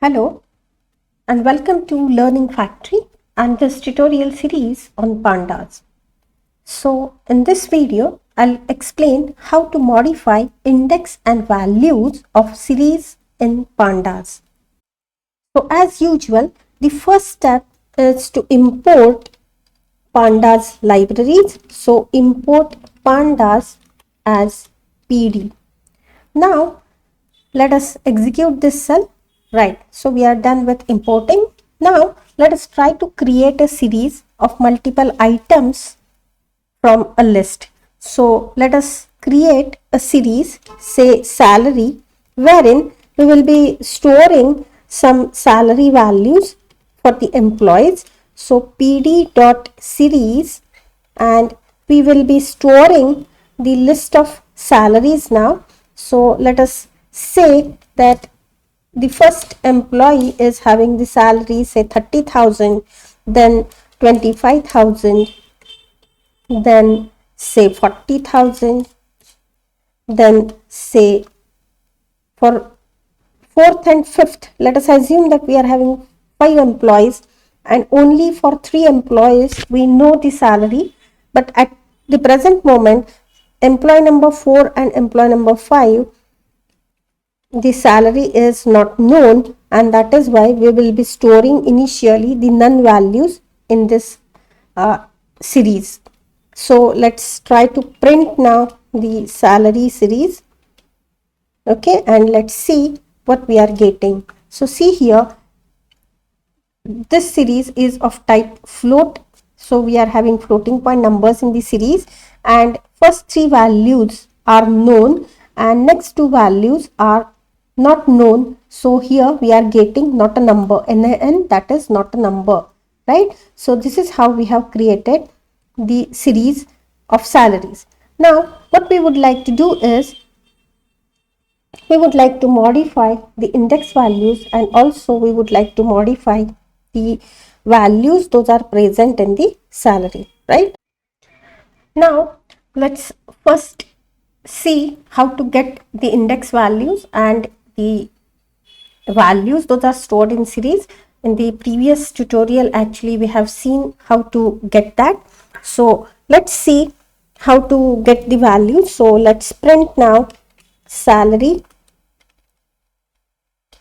Hello and welcome to Learning Factory and this tutorial series on pandas. So in this video, I'll explain how to modify index and values of series in pandas. So as usual, the first step is to import pandas libraries. So import pandas as PD. Now let us execute this cell. Right, so we are done with importing. Now let us try to create a series of multiple items from a list. So let us create a series, say salary, wherein we will be storing some salary values for the employees. So pd.series, and we will be storing the list of salaries now. So let us say that the first employee is having the salary say 30,000, then 25,000, then say 40,000, then say for fourth and fifth, let us assume that we are having 5 employees and only for 3 employees we know the salary, but at the present moment employee number 4 and employee number 5, the salary is not known, and that is why we will be storing initially the none values in this series. So let's try to print now the salary series. Okay, and let's see what we are getting. So see here, this series is of type float. So we are having floating point numbers in the series, and first 3 values are known and next 2 values are not known. So here we are getting not a number, NaN, that is not a number, right? So this is how we have created the series of salaries. Now what we would like to do is we would like to modify the index values, and also we would like to modify the values those are present in the salary, right? Now let's first see how to get the index values and the values those are stored in series. In the previous tutorial actually we have seen how to get that. So let's see how to get the values. So let's print now salary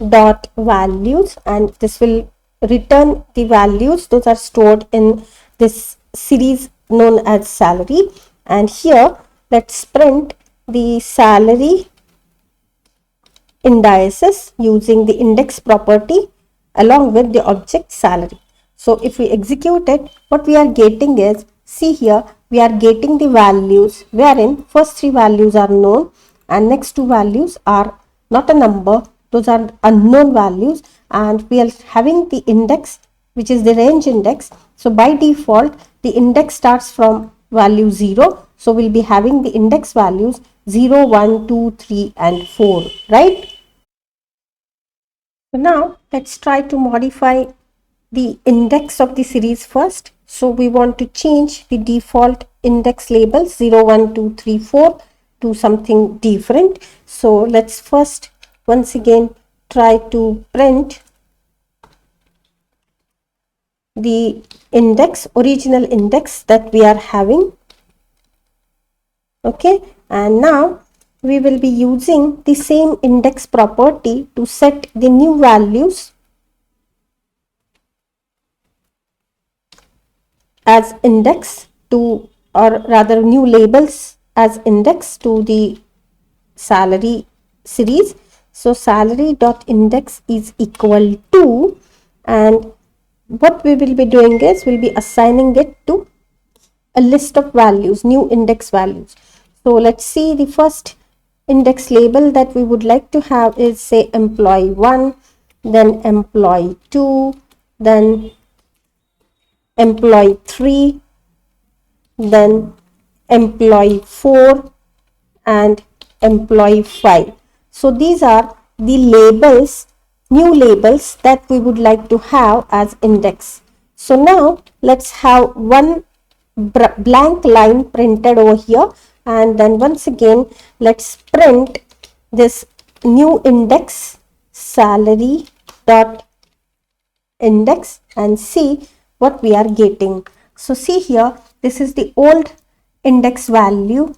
dot values, and this will return the values those are stored in this series known as salary. And here let's print the salary indices using the index property along with the object salary. So if we execute it, what we are getting is, see here, we are getting the values wherein first 3 values are known and next 2 values are not a number, those are unknown values, and we are having the index which is the range index. So by default the index starts from value 0, so we'll be having the index values 0, 1, 2, 3 and 4, right? So now let's try to modify the index of the series first. So we want to change the default index label 0, 1, 2, 3, 4 to something different. So let's first once again try to print the index, original index that we are having. Okay, and now we will be using the same index property to set the new values as index to, or rather new labels as index to the salary series. So salary dot index is equal to, and what we will be doing is we'll be assigning it to a list of values, new index values. So let's see, the first index label that we would like to have is say employee 1, then employee 2, then employee 3, then employee 4 and employee 5. So these are the labels, new labels that we would like to have as index. So now let's have one blank line printed over here, and then once again let's print this new index salary dot index and see what we are getting. So see here, this is the old index value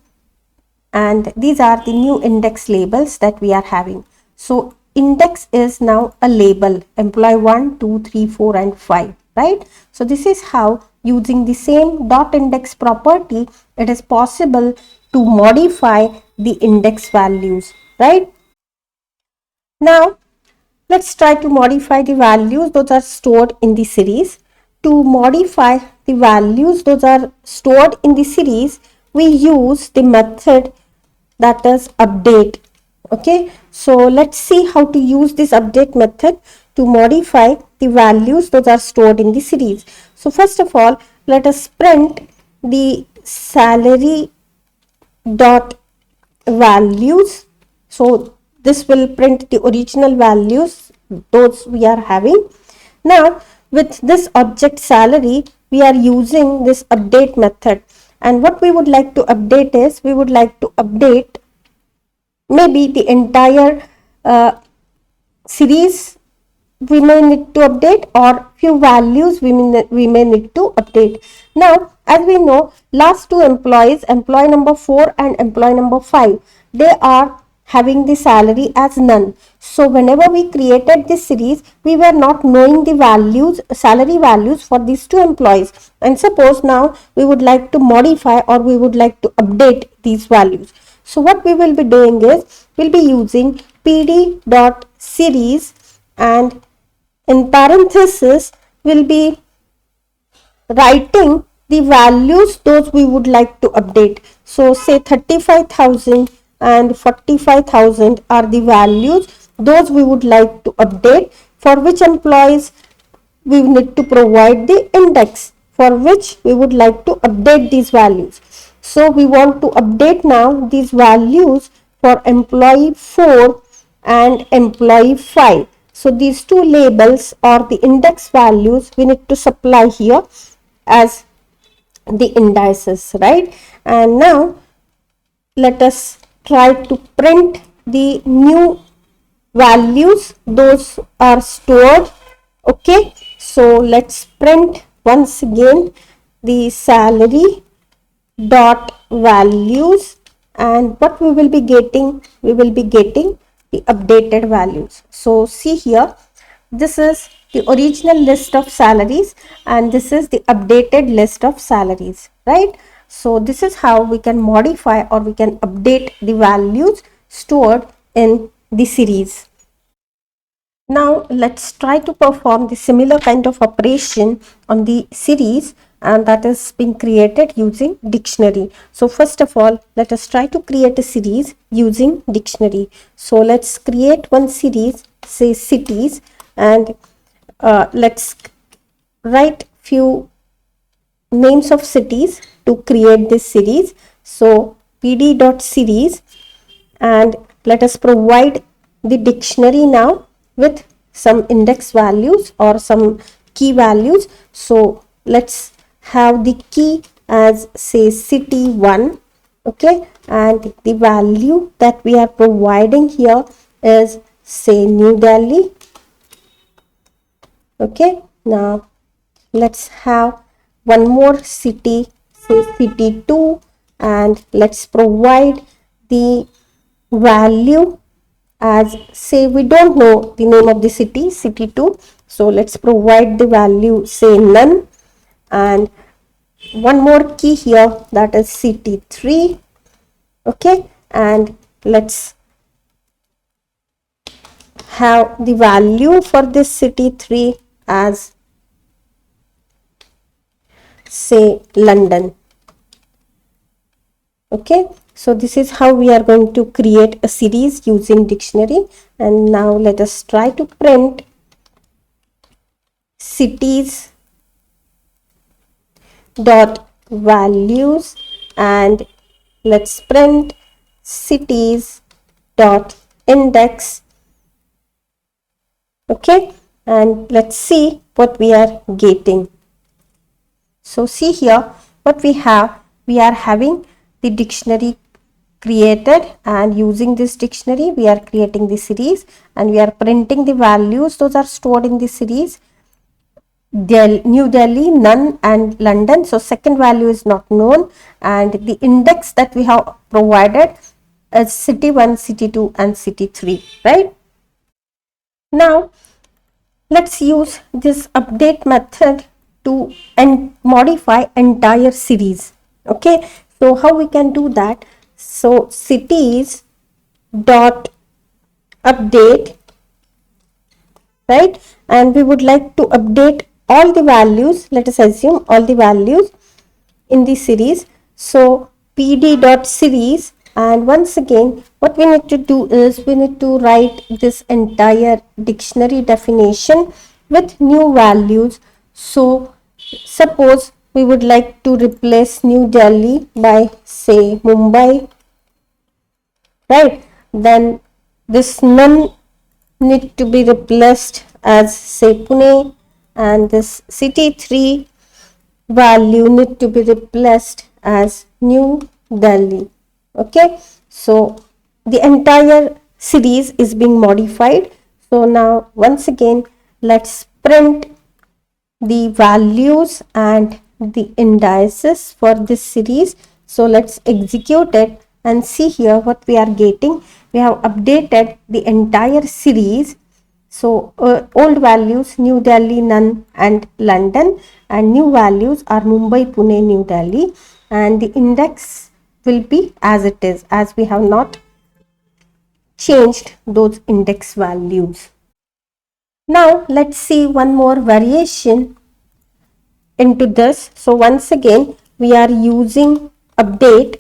and these are the new index labels that we are having. So index is now a label, employee 1, 2, 3, 4 and 5, right? So this is how, using the same dot index property, it is possible to modify the index values, right? Now let's try to modify the values those are stored in the series. To modify the values those are stored in the series, we use the method that is update. Okay, so let's see how to use this update method to modify the values those are stored in the series. So first of all, let us print the salary dot values. So this will print the original values those we are having. Now with this object salary, we are using this update method, and what we would like to update is, we would like to update maybe the entire series we may need to update, or few values we may need to update. Now as we know, last two employees, employee number 4 and employee number 5, they are having the salary as none. So whenever we created this series, we were not knowing the values, salary values for these two employees, and suppose now we would like to modify or we would like to update these values. So what we will be doing is, we'll be using pd.series, and in parenthesis we'll be writing the values those we would like to update. So say 35,000 and 45,000 are the values those we would like to update, for which employees we need to provide the index for which we would like to update these values. So we want to update now these values for employee 4 and employee 5. So these two labels or the index values we need to supply here as the indices, right? And now let us try to print the new values those are stored. Okay, so let's print once again the salary dot values, and what we will be getting, we will be getting the updated values. So see here, this is the original list of salaries and this is the updated list of salaries, right? So this is how we can modify or we can update the values stored in the series. Now let's try to perform the similar kind of operation on the series, and that is being created using dictionary. So first of all, let us try to create a series using dictionary. So let's create one series, say cities, and let's write few names of cities to create this series. So pd.series, and let us provide the dictionary now with some index values or some key values. So let's have the key as say city 1. Okay, and the value that we are providing here is say New Delhi. Okay, now let's have one more city, say city 2, and let's provide the value as say, we don't know the name of the city, city 2, so let's provide the value say none, and one more key here, that is city 3. Okay, and let's have the value for this city 3 as say London. Okay, so this is how we are going to create a series using dictionary. And now let us try to print cities dot values, and let's print cities dot index. Okay, and let's see what we are getting. So see here what we have, we are having the dictionary created, and using this dictionary we are creating the series and we are printing the values. Those are stored in the series. New Delhi, none, and London. So second value is not known, and the index that we have provided is city 1, city 2 and city 3, right? Now let's use this update method to modify entire series. Okay, so how we can do that? So cities dot update, right? And we would like to update all the values. Let us assume all the values in the series. So pd dot series, and once again what we need to do is we need to write this entire dictionary definition with new values. So suppose we would like to replace New Delhi by say Mumbai, right? Then this none need to be replaced as say Pune, and this city 3 value need to be replaced as New Delhi. Okay, so the entire series is being modified. So now once again let's print the values and the indices for this series. So let's execute it and see here what we are getting. We have updated the entire series. So old values New Delhi, none, and London, and new values are Mumbai, Pune, New Delhi, and the index will be as it is, as we have not changed those index values. Now let's see one more variation into this. So once again we are using update,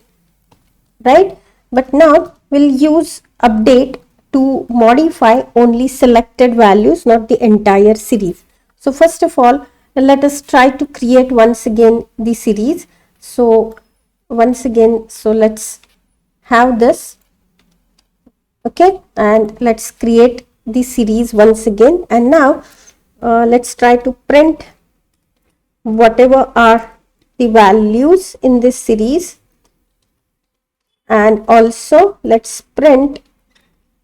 right? But now we'll use update to modify only selected values, not the entire series. So first of all, let us try to create once again the series. So once again, so let's have this, okay, and let's create the series once again. And now let's try to print whatever are the values in this series, and also let's print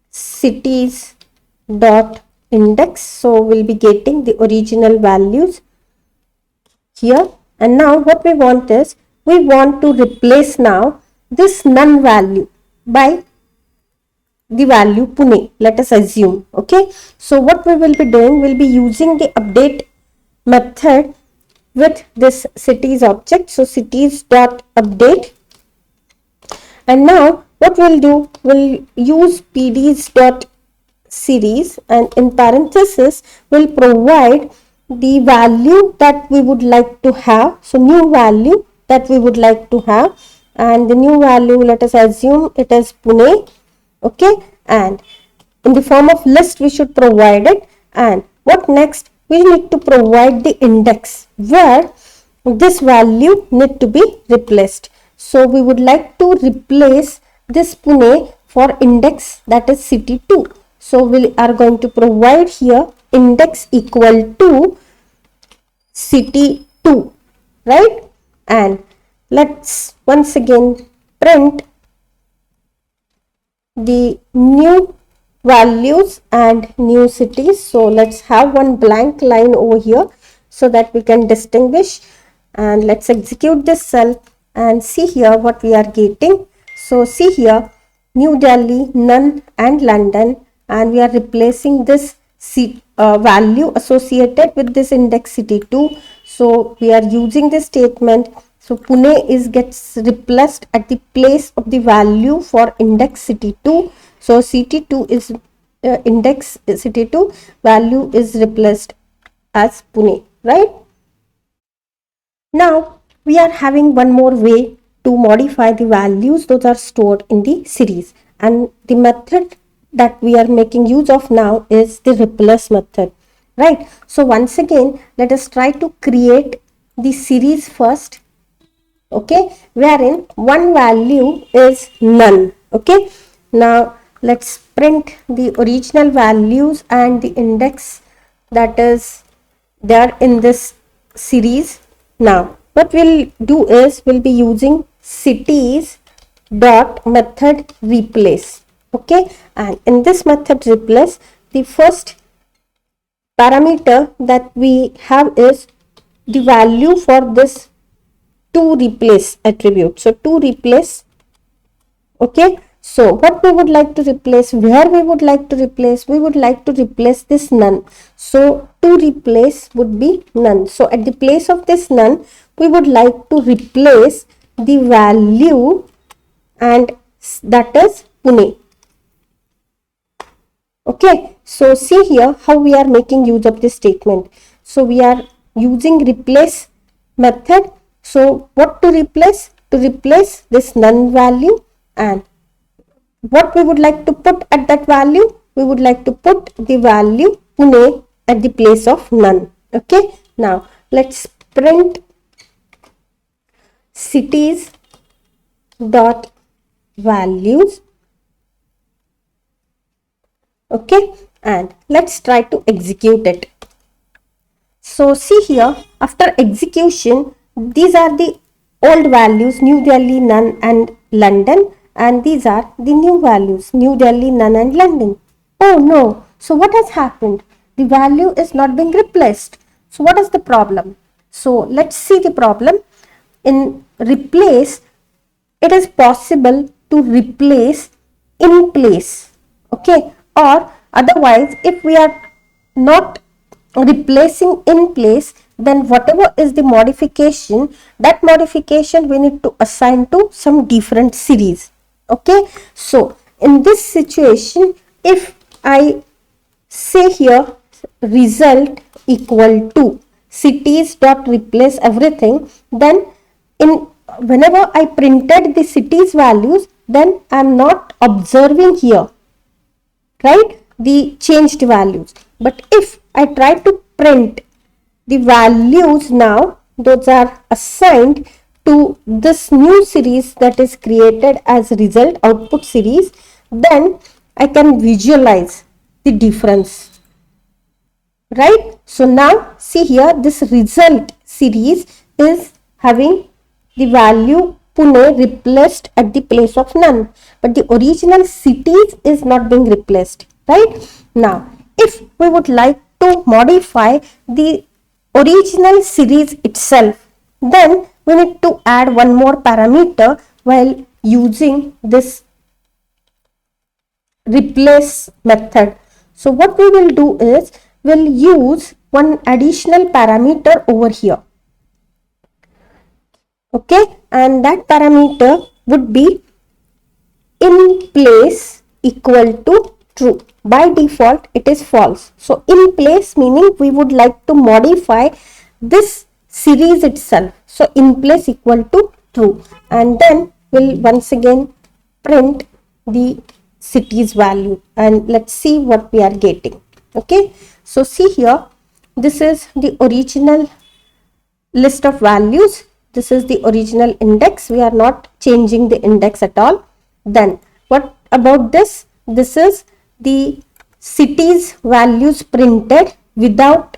cities dot index. So we'll be getting the original values here. And now what we want is we want to replace now this none value by the value Pune, let us assume. Okay, so what we will be doing, we'll be using the update method with this cities object. So cities dot update, and now what we'll do, we'll use pds dot series, and in parenthesis we'll provide the value that we would like to have. So new value that we would like to have, and the new value, let us assume it is Pune. Okay, and in the form of list we should provide it. And what next, we need to provide the index where this value need to be replaced. So we would like to replace this Pune for index, that is city 2. So we are going to provide here index equal to city 2, right? And let's once again print the new values and new cities. So let's have one blank line over here so that we can distinguish, and let's execute this cell and see here what we are getting. So see here New Delhi, none, and London, and we are replacing this value associated with this index city 2. So we are using this statement. So Pune gets replaced at the place of the value for index city 2. So city 2 is index city 2 value is replaced as Pune, right? Now we are having one more way to modify the values those are stored in the series, and the method that we are making use of now is the replace method, right? So once again let us try to create the series first, okay, wherein one value is none. Okay, now let's print the original values and the index that is there in this series. Now what we'll do is we'll be using cities dot method replace. Okay, and in this method replace, the first parameter that we have is the value for this to replace attribute. So to replace, okay, so what we would like to replace, where we would like to replace, we would like to replace this none. So to replace would be none. So at the place of this none, we would like to replace the value, and that is Pune. Okay, so see here how we are making use of this statement. So we are using replace method. So what to replace? To replace this none value, and what we would like to put at that value? We would like to put the value Pune at the place of none. Okay, now let's print cities dot values. Okay, and let's try to execute it. So see here, after execution, these are the old values, New Delhi, none and London, and these are the new values, New Delhi, none and London. Oh no, so what has happened? The value is not being replaced. So what is the problem? So let's see the problem. In replace, it is possible to replace in place. Okay, or otherwise if we are not replacing in place, then whatever is the modification, that modification we need to assign to some different series. Okay, so in this situation, if I say here result equal to cities dot replace everything, then in whenever I printed the cities values, then I am not observing here, right, the changed values. But if I try to print the values now, those are assigned to this new series that is created as result output series, then I can visualize the difference, right? So now see here, this result series is having the value Pune replaced at the place of none, but the original cities is not being replaced, right? Now if we would like to modify the original series itself, then we need to add one more parameter while using this replace method. So what we will do is, we'll use one additional parameter over here. Okay, and that parameter would be in place equal to true. By default it is false. So in place meaning we would like to modify this series itself. So in place equal to true, and then we'll once again print the cities value, and let's see what we are getting. Okay, so see here, this is the original list of values. This is the original index. We are not changing the index at all. Then what about this? This is the cities values printed without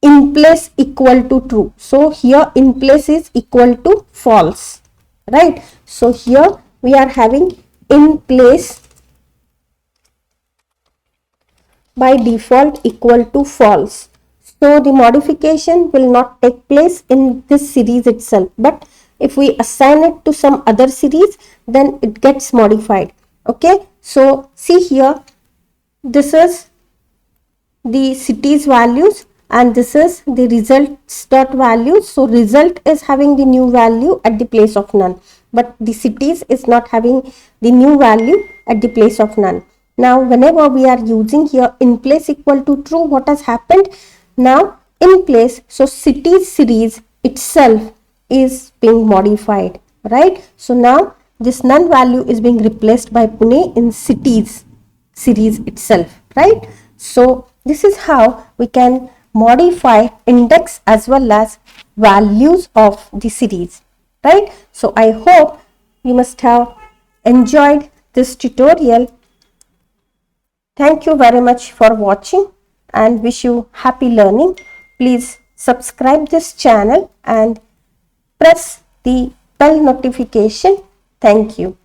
in place equal to true. So here in place is equal to false, right? So here we are having in place by default equal to false. So the modification will not take place in this series itself, but if we assign it to some other series, then it gets modified. Okay, so see here, this is the cities values and this is the results dot values. So result is having the new value at the place of none, but the cities is not having the new value at the place of none. Now whenever we are using here in place equal to true, what has happened? Now in place, so cities series itself is being modified, right? So now this none value is being replaced by Pune in cities series itself, right? So this is how we can modify index as well as values of the series, right? So I hope you must have enjoyed this tutorial. Thank you very much for watching and wish you happy learning. Please subscribe this channel and press the bell notification Thank you.